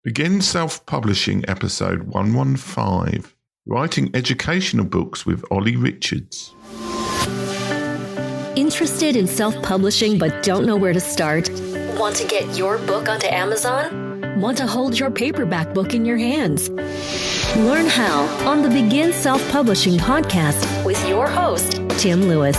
Begin Self-Publishing episode 115, Writing Educational Books with Olly Richards. Interested in self-publishing but don't know where to start? Want to get your book onto Amazon? Want to hold your paperback book in your hands? Learn how on the Begin Self-Publishing podcast with your host, Tim Lewis.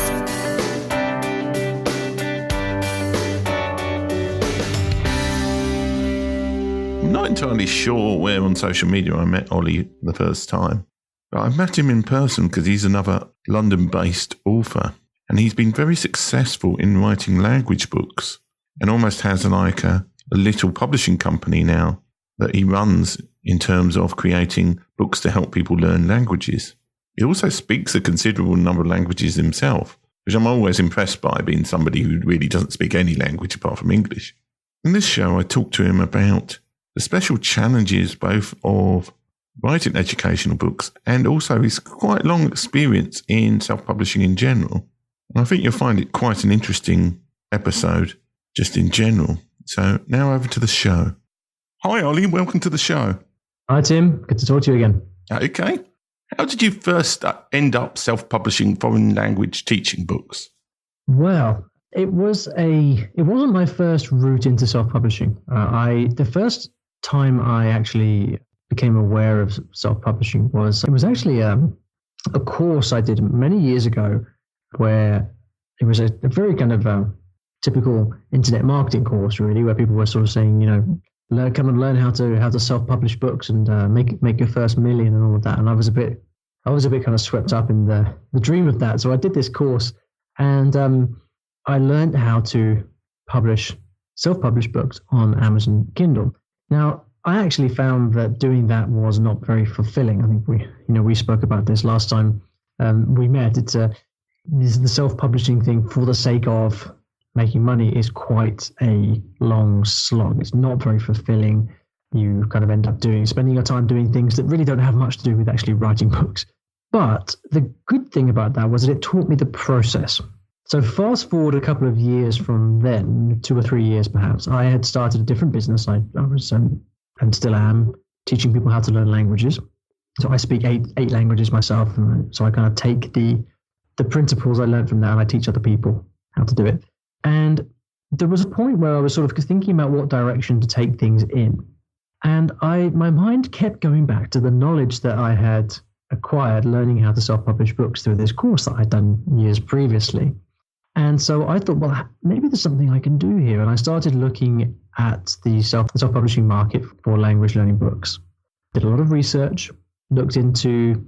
I'm not entirely sure where on social media I met Olly the first time, but I met him in person because he's another London-based author, and he's been very successful in writing language books and almost has a little publishing company now that he runs in terms of creating books to help people learn languages. He also speaks a considerable number of languages himself, which I'm always impressed by, being somebody who really doesn't speak any language apart from English. In this show, I talked to him about the special challenges both of writing educational books and also his quite long experience in self-publishing in general. And I think you'll find it quite an interesting episode just in general. So now over to the show. Hi, Olly. Welcome to the show. Hi, Tim. Good to talk to you again. Okay. How did you first end up self-publishing foreign language teaching books? Well, it wasn't my first route into self-publishing. The first time I actually became aware of self-publishing was actually a course I did many years ago, where it was a very kind of typical internet marketing course, really, where people were sort of saying, come and learn how to self-publish books and make your first million and all of that. And I was a bit kind of swept up in the dream of that. So I did this course, and I learned how to self-publish books on Amazon Kindle. Now, I actually found that doing that was not very fulfilling. I think we spoke about this last time we met. It's the self-publishing thing for the sake of making money is quite a long slog. It's not very fulfilling. You kind of end up spending your time doing things that really don't have much to do with actually writing books. But the good thing about that was that it taught me the process. So fast forward a couple of years from then, 2 or 3 years perhaps, I had started a different business. I was and still am teaching people how to learn languages. So I speak eight languages myself, and so I kind of take the principles I learned from that and I teach other people how to do it. And there was a point where I was sort of thinking about what direction to take things in. And my mind kept going back to the knowledge that I had acquired learning how to self-publish books through this course that I'd done years previously. And so I thought, well, maybe there's something I can do here. And I started looking at the self-publishing market for language learning books. Did a lot of research, looked into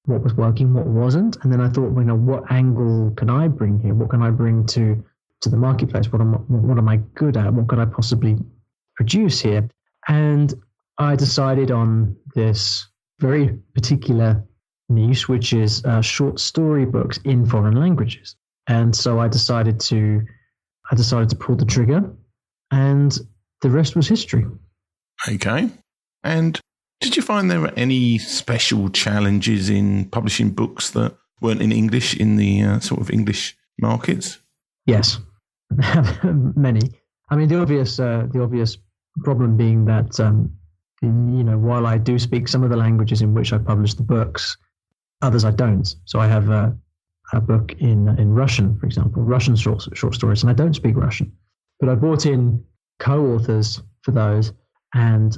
what was working, what wasn't. And then I thought, what angle can I bring here? What can I bring to the marketplace? What am I good at? What could I possibly produce here? And I decided on this very particular niche, which is short story books in foreign languages. And so I decided to pull the trigger, and the rest was history. Okay. And did you find there were any special challenges in publishing books that weren't in English in the sort of English markets? Yes, many. I mean, the obvious problem being that while I do speak some of the languages in which I publish the books, others I don't. So I have a book in Russian, for example, Russian short stories, and I don't speak Russian. But I brought in co-authors for those, and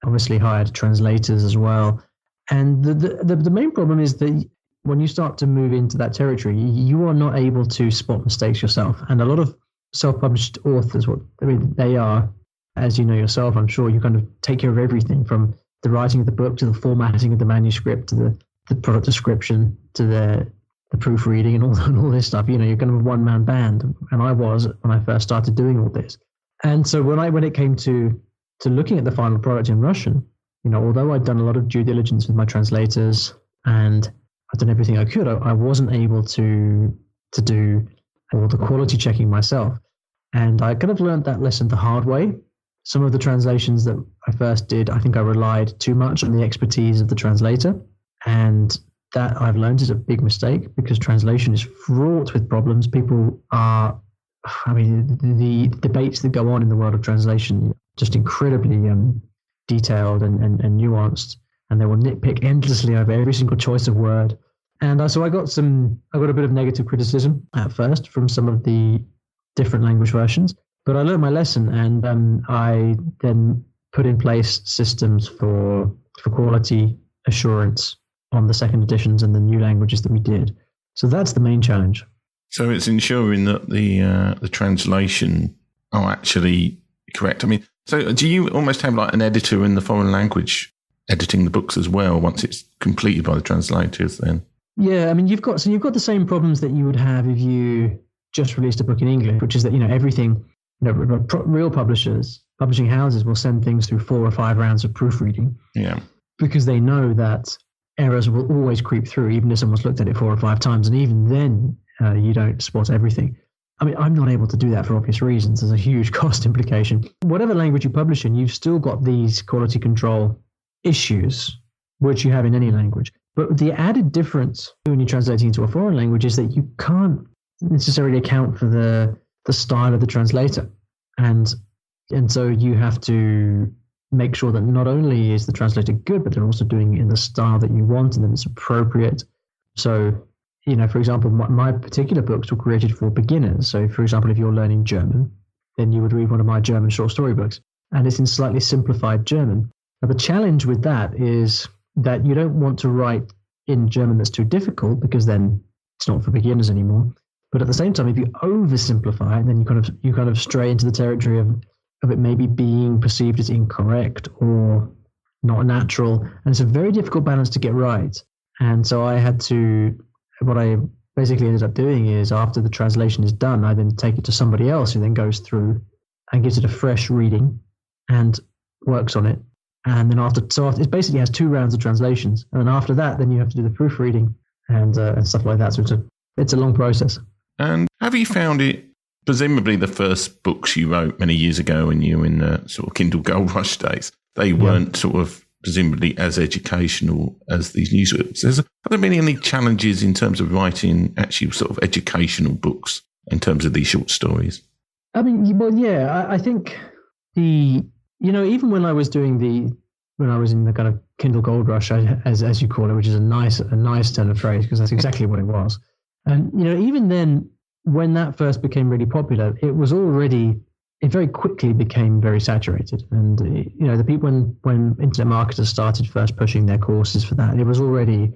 obviously hired translators as well. And the main problem is that when you start to move into that territory, you are not able to spot mistakes yourself. And a lot of self-published authors, they are, as you know yourself, I'm sure, you kind of take care of everything from the writing of the book to the formatting of the manuscript to the product description to the proofreading and all this stuff. You're kind of a one-man band, and I was when I first started doing all this. And so when it came to looking at the final product in Russian, although I'd done a lot of due diligence with my translators and I'd done everything I could, I wasn't able to do all the quality checking myself. And I kind of learned that lesson the hard way. Some of the translations that I first did, I think I relied too much on the expertise of the translator, and that I've learned is a big mistake, because translation is fraught with problems. The debates that go on in the world of translation, just incredibly detailed and nuanced, and they will nitpick endlessly over every single choice of word. And so I got a bit of negative criticism at first from some of the different language versions, but I learned my lesson, and I then put in place systems for quality assurance on the second editions and the new languages that we did. So that's the main challenge. So it's ensuring that the translation are actually correct. I mean, so do you almost have like an editor in the foreign language editing the books as well once it's completed by the translators then? Yeah, I mean, you've got the same problems that you would have if you just released a book in English, which is that, everything, real publishing houses will send things through 4 or 5 rounds of proofreading. Yeah. Because they know that errors will always creep through, even if someone's looked at it 4 or 5 times. And even then, you don't spot everything. I mean, I'm not able to do that for obvious reasons. There's a huge cost implication. Whatever language you publish in, you've still got these quality control issues, which you have in any language. But the added difference when you're translating into a foreign language is that you can't necessarily account for the style of the translator. And so you have to make sure that not only is the translator good, but they're also doing it in the style that you want and that it's appropriate. So, for example, my particular books were created for beginners. So, for example, if you're learning German, then you would read one of my German short story books, and it's in slightly simplified German. Now, the challenge with that is that you don't want to write in German that's too difficult, because then it's not for beginners anymore. But at the same time, if you oversimplify it, then you kind of stray into the territory of it maybe being perceived as incorrect or not natural. And it's a very difficult balance to get right. And so what I basically ended up doing is, after the translation is done, I then take it to somebody else who then goes through and gives it a fresh reading and works on it. And then so it basically has 2 rounds of translations. And then after that, then you have to do the proofreading and stuff like that. So it's a long process. And have you found it, presumably the first books you wrote many years ago when you were in the sort of Kindle Gold Rush days, they weren't sort of presumably as educational as these new books. Have there been any challenges in terms of writing actually sort of educational books in terms of these short stories? I mean, well, yeah, I think even when I was in the kind of Kindle Gold Rush, as you call it, which is a nice turn of phrase, because that's exactly what it was. And, even then, when that first became really popular, it very quickly became very saturated. And, the people, when internet marketers started first pushing their courses for that, it was already,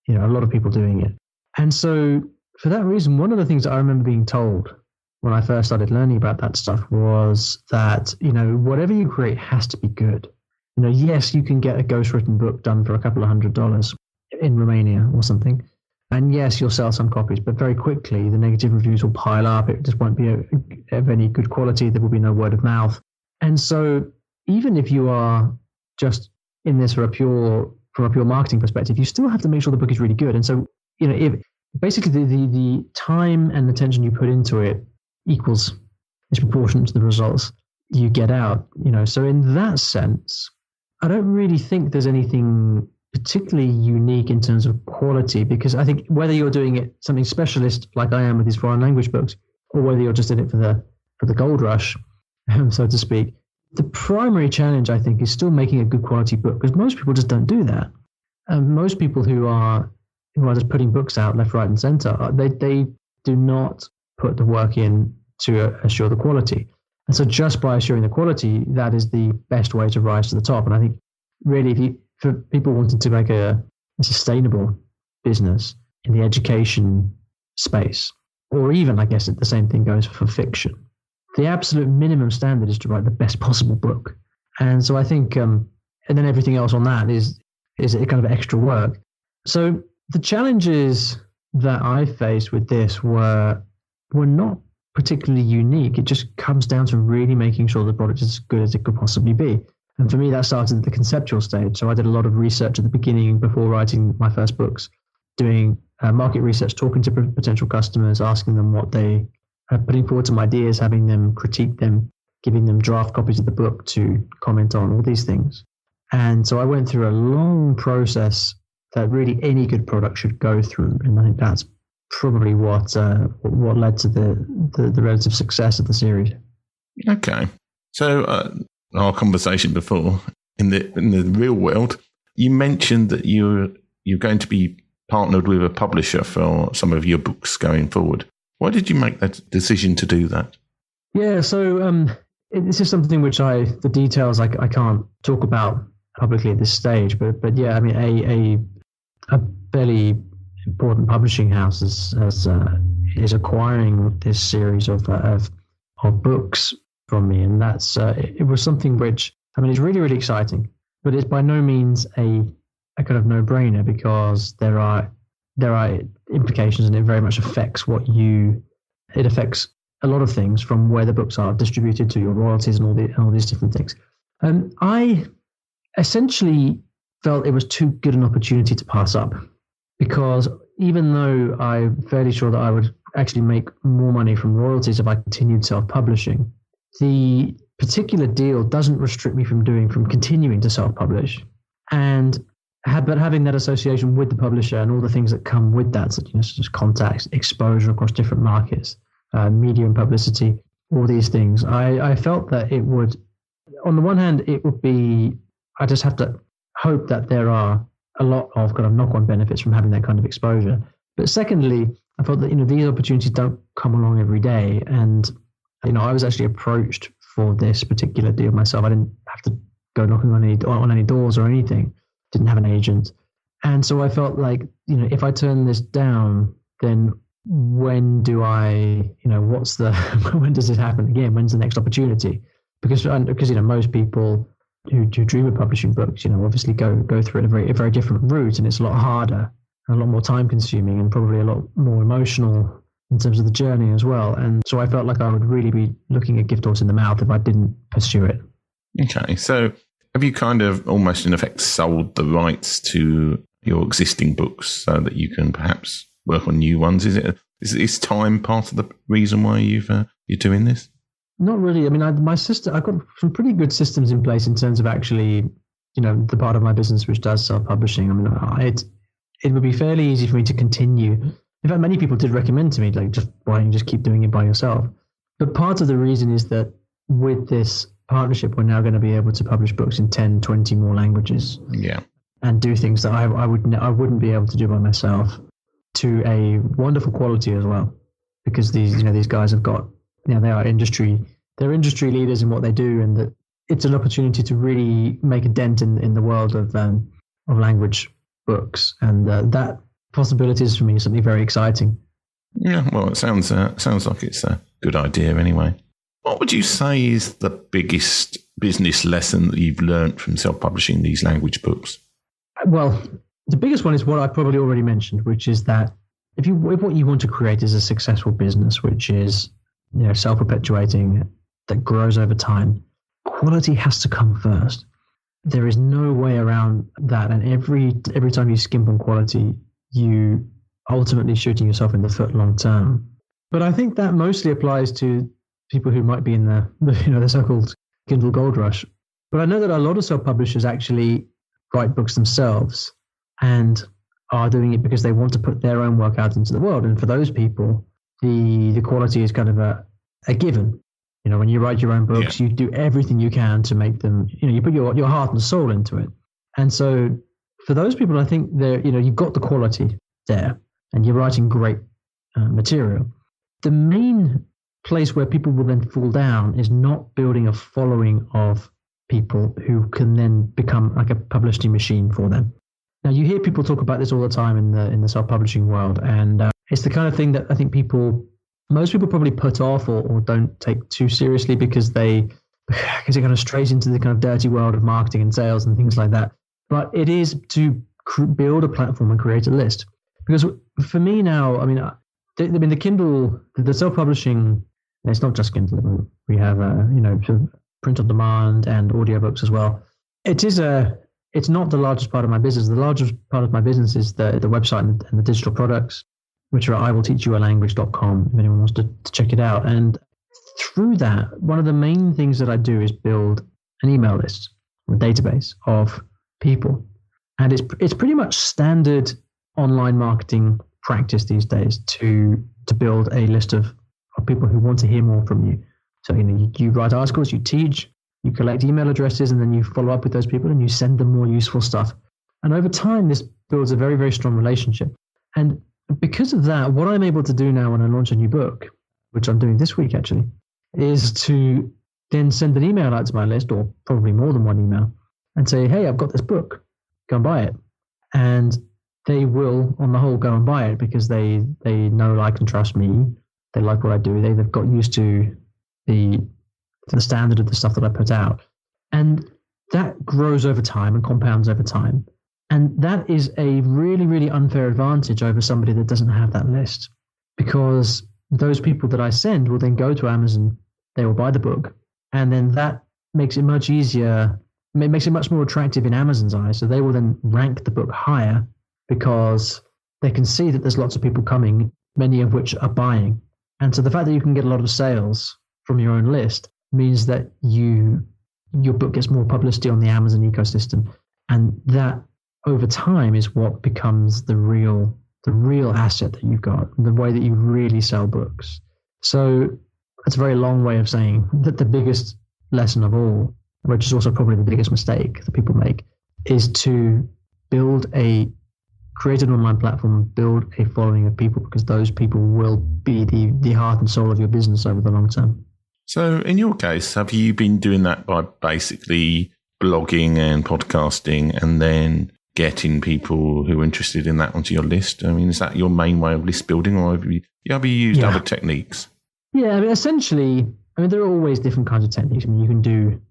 a lot of people doing it. And so for that reason, one of the things that I remember being told when I first started learning about that stuff was that, whatever you create has to be good. Yes, you can get a ghostwritten book done for a couple of $100 in Romania or something. And yes, you'll sell some copies, but very quickly the negative reviews will pile up. It just won't be of any good quality. There will be no word of mouth. And so even if you are just in this from a pure marketing perspective, you still have to make sure the book is really good. And so, if basically the time and attention you put into it is proportionate to the results you get out. So in that sense, I don't really think there's anything particularly unique in terms of quality, because I think whether you're doing it something specialist like I am with these foreign language books, or whether you're just in it for the gold rush, so to speak, the primary challenge I think is still making a good quality book, because most people just don't do that. Most people who are just putting books out left, right, and center, they do not put the work in to assure the quality. And so just by assuring the quality, that is the best way to rise to the top. And I think really, for people wanting to make a sustainable business in the education space, or even, I guess the same thing goes for fiction, the absolute minimum standard is to write the best possible book. And so I think, and then everything else on that is a kind of extra work. So the challenges that I faced with this were not particularly unique. It just comes down to really making sure the product is as good as it could possibly be. And for me, that started at the conceptual stage. So I did a lot of research at the beginning before writing my first books, doing market research, talking to potential customers, asking them what they are putting forward some ideas, having them critique them, giving them draft copies of the book to comment on, all these things. And so I went through a long process that really any good product should go through. And I think that's probably what led to the relative success of the series. Okay. So our conversation before, in the real world. You mentioned that you're going to be partnered with a publisher for some of your books going forward. Why did you make that decision to do that? Yeah, so this is something which the details I can't talk about publicly at this stage, but yeah, I mean, a fairly important publishing house is acquiring this series of books from me, and that's it was something which, I mean, it's really, really exciting, but it's by no means a kind of no-brainer, because there are implications, and it very much affects it affects a lot of things, from where the books are distributed to your royalties and all these different things. I essentially felt it was too good an opportunity to pass up, because even though I'm fairly sure that I would actually make more money from royalties if I continued self-publishing, the particular deal doesn't restrict me from continuing to self-publish, but having that association with the publisher and all the things that come with that, such as contacts, exposure across different markets, media and publicity, all these things. I felt that it would, on the one hand, I just have to hope that there are a lot of kind of knock-on benefits from having that kind of exposure. But secondly, I felt that, these opportunities don't come along every day. And, I was actually approached for this particular deal myself. I didn't have to go knocking on any doors or anything. Didn't have an agent. And so I felt like, if I turn this down, then when do I, when does it happen again? When's the next opportunity? Because most people who dream of publishing books, obviously go through a very different route, and it's a lot harder, and a lot more time consuming, and probably a lot more emotional in terms of the journey as well. And so I felt like I would really be looking a gift horse in the mouth if I didn't pursue it. Okay, so have you kind of almost in effect sold the rights to your existing books so that you can perhaps work on new ones? Is time part of the reason why you're doing this? Not really. I mean, I've got some pretty good systems in place in terms of actually, the part of my business which does self-publishing. I mean, it would be fairly easy for me to continue. In fact, many people did recommend to me, like, why don't you just keep doing it by yourself? But part of the reason is that with this partnership, we're now going to be able to publish books in 10, 20 more languages. Yeah. And do things that I wouldn't be able to do by myself, to a wonderful quality as well, because these guys have got, they are industry leaders in what they do, and that it's an opportunity to really make a dent in the world of language books, and that possibilities for me is something very exciting. Yeah, well, it sounds like it's a good idea anyway. What would you say is the biggest business lesson that you've learned from self-publishing these language books? Well, the biggest one is what I probably already mentioned, which is that if what you want to create is a successful business, which is self-perpetuating, that grows over time, quality has to come first. There is no way around that, and every time you skimp on quality, you ultimately shooting yourself in the foot long term. But I think that mostly applies to people who might be in the so-called Kindle Gold Rush. But I know that a lot of self-publishers actually write books themselves and are doing it because they want to put their own work out into the world. And for those people, the quality is kind of a given. When you write your own books, You do everything you can to make them, you put your heart and soul into it. And so for those people, I think you've got the quality there and you're writing great material. The main place where people will then fall down is not building a following of people who can then become like a publishing machine for them. Now, you hear people talk about this all the time in the self-publishing world, and it's the kind of thing that I think most people probably put off or don't take too seriously because it kind of strays into the kind of dirty world of marketing and sales and things like that. But it is to build a platform and create a list. Because for me now, the Kindle, the self-publishing, and it's not just Kindle. We have print on demand and audiobooks as well. It's not the largest part of my business. The largest part of my business is the website and the digital products, which are iwillteachyoualanguage.com if anyone wants to check it out. And through that, one of the main things that I do is build an email list, a database of people. And it's pretty much standard online marketing practice these days to build a list of people who want to hear more from you. So, you write articles, you teach, You collect email addresses and then you follow up with those people and you send them more useful stuff. And over time, this builds a very, very strong relationship. And because of that, what I'm able to do now when I launch a new book, which I'm doing this week actually, is to then send an email out to my list, or probably more than one email, and say, hey, I've got this book, go and buy it. And they will, on the whole, go and buy it because they know, like, and trust me. They like what I do. They've got used to the standard of the stuff that I put out. And that grows over time and compounds over time. And that is a really, really unfair advantage over somebody that doesn't have that list, because those people that I send will then go to Amazon, they will buy the book, and then that makes it much easier. It makes it much more attractive in Amazon's eyes. So they will then rank the book higher because they can see that there's lots of people coming, many of which are buying. And so the fact that you can get a lot of sales from your own list means that your book gets more publicity on the Amazon ecosystem. And that over time is what becomes the real asset that you've got, the way that you really sell books. So that's a very long way of saying that the biggest lesson of all, which is also probably the biggest mistake that people make, is to create an online platform and build a following of people, because those people will be the heart and soul of your business over the long term. So in your case, have you been doing that by basically blogging and podcasting and then getting people who are interested in that onto your list? I mean, is that your main way of list building, or have you used other techniques? Yeah, I mean, essentially, there are always different kinds of techniques. I mean, you can do,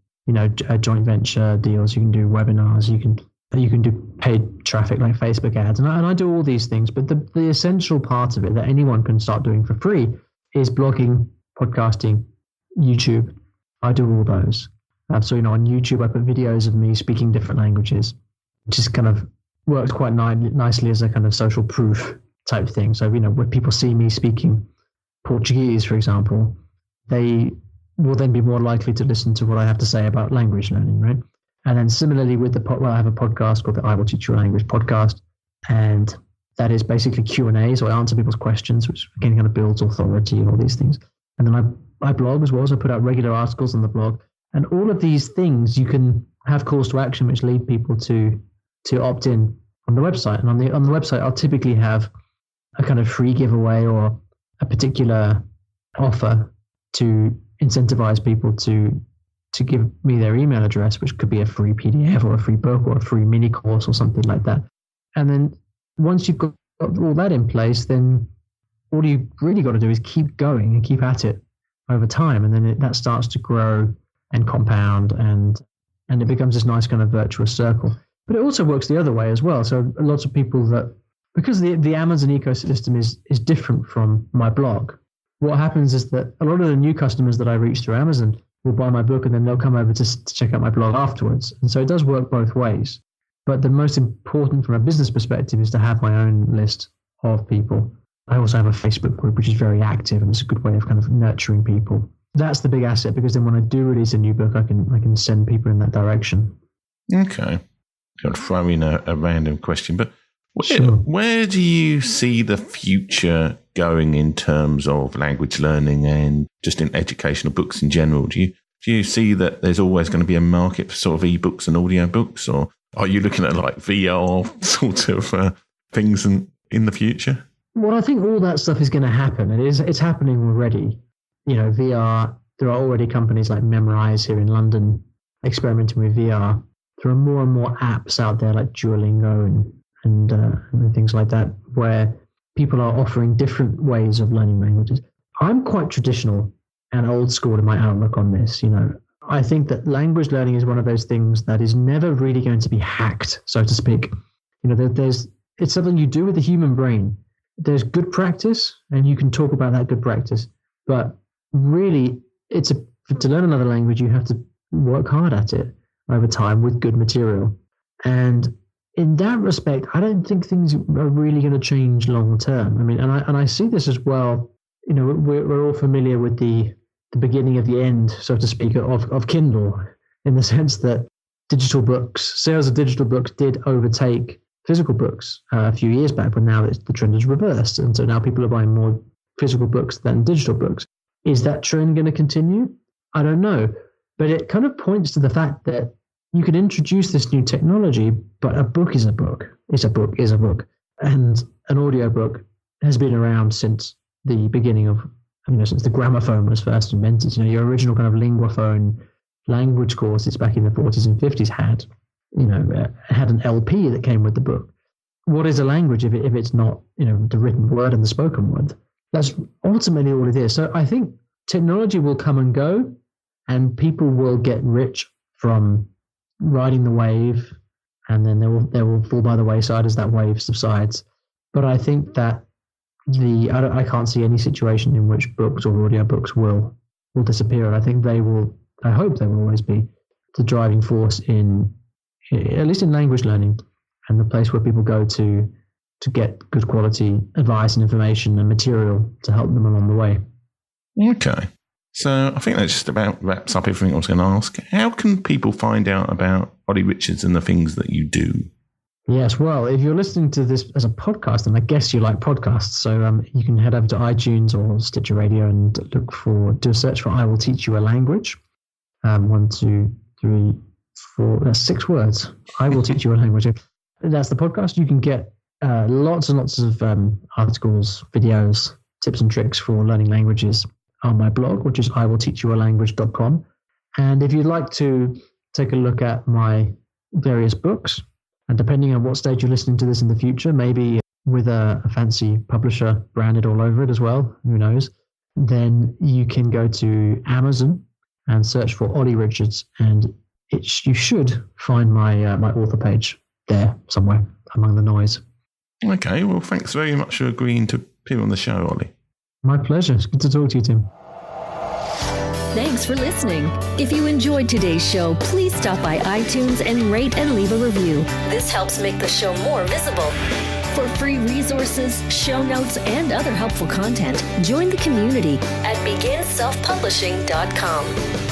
joint venture deals, you can do webinars, you can do paid traffic like Facebook ads, and I do all these things. But the essential part of it that anyone can start doing for free is blogging, podcasting, YouTube. I do all those. So, on YouTube, I put videos of me speaking different languages, which just kind of works quite nicely as a kind of social proof type thing. So, when people see me speaking Portuguese, for example, they will then be more likely to listen to what I have to say about language learning, right? And then similarly with I have a podcast called the I Will Teach You a Language podcast, and that is basically Q&A. So I answer people's questions, which again kind of builds authority and all these things. And then I blog as well, so I put out regular articles on the blog. And all of these things, you can have calls to action which lead people to opt in on the website. And on the website, I'll typically have a kind of free giveaway or a particular offer to incentivize people to give me their email address, which could be a free PDF or a free book or a free mini course or something like that. And then once you've got all that in place, then all you really got to do is keep going and keep at it over time. And then that starts to grow and compound, and it becomes this nice kind of virtuous circle. But it also works the other way as well. So lots of people because the Amazon ecosystem is different from my blog, what happens is that a lot of the new customers that I reach through Amazon will buy my book and then they'll come over to check out my blog afterwards. And so it does work both ways. But the most important from a business perspective is to have my own list of people. I also have a Facebook group, which is very active, and it's a good way of kind of nurturing people. That's the big asset, because then when I do release a new book, I can send people in that direction. Okay. Got to throw in a random question, but Sure. Where do you see the future going in terms of language learning and just in educational books in general? Do you see that there's always going to be a market for sort of ebooks and audio books, or are you looking at like VR sort of things in the future? Well, I think all that stuff is going to happen. It's happening already. VR, there are already companies like Memrise here in London experimenting with VR. There are more and more apps out there like Duolingo and things like that, where people are offering different ways of learning languages. I'm quite traditional and old school in my outlook on this. I think that language learning is one of those things that is never really going to be hacked, so to speak. It's something you do with the human brain. There's good practice, and you can talk about that good practice. But really, to learn another language, you have to work hard at it over time with good material. And in that respect, I don't think things are really going to change long term. I mean, and I see this as well. We're all familiar with the beginning of the end, so to speak, of Kindle, in the sense that sales of digital books did overtake physical books a few years back, but now the trend is reversed. And so now people are buying more physical books than digital books. Is that trend going to continue? I don't know. But it kind of points to the fact that you can introduce this new technology, but a book is a book. It's a book is a book. And an audiobook has been around since the beginning of, since the gramophone was first invented. Your original kind of linguaphone language courses back in the 40s and 50s had an LP that came with the book. What is a language if it's not, the written word and the spoken word? That's ultimately all it is. So I think technology will come and go, and people will get rich from riding the wave, and then they will fall by the wayside as that wave subsides. But I think that I can't see any situation in which books or audiobooks will disappear. And I think I hope they will always be the driving force at least in language learning, and the place where people go to get good quality advice and information and material to help them along the way. Okay. So I think that just about wraps up everything I was going to ask. How can people find out about Olly Richards and the things that you do? Yes, well, if you're listening to this as a podcast, and I guess you like podcasts, so you can head over to iTunes or Stitcher Radio and do a search for I Will Teach You a Language. 1, 2, 3, 4, that's 6 words. I Will Teach You a Language. That's the podcast. You can get lots and lots of articles, videos, tips and tricks for learning languages on my blog, which is iwillteachyoualanguage.com. And if you'd like to take a look at my various books, and depending on what stage you're listening to this in the future, maybe with a fancy publisher branded all over it as well, who knows, then you can go to Amazon and search for Olly Richards, and you should find my author page there somewhere among the noise. Okay, well, thanks very much for agreeing to appear on the show, Olly. My pleasure. It's good to talk to you, Tim. Thanks for listening. If you enjoyed today's show, please stop by iTunes and rate and leave a review. This helps make the show more visible. For free resources, show notes, and other helpful content, join the community at beginselfpublishing.com.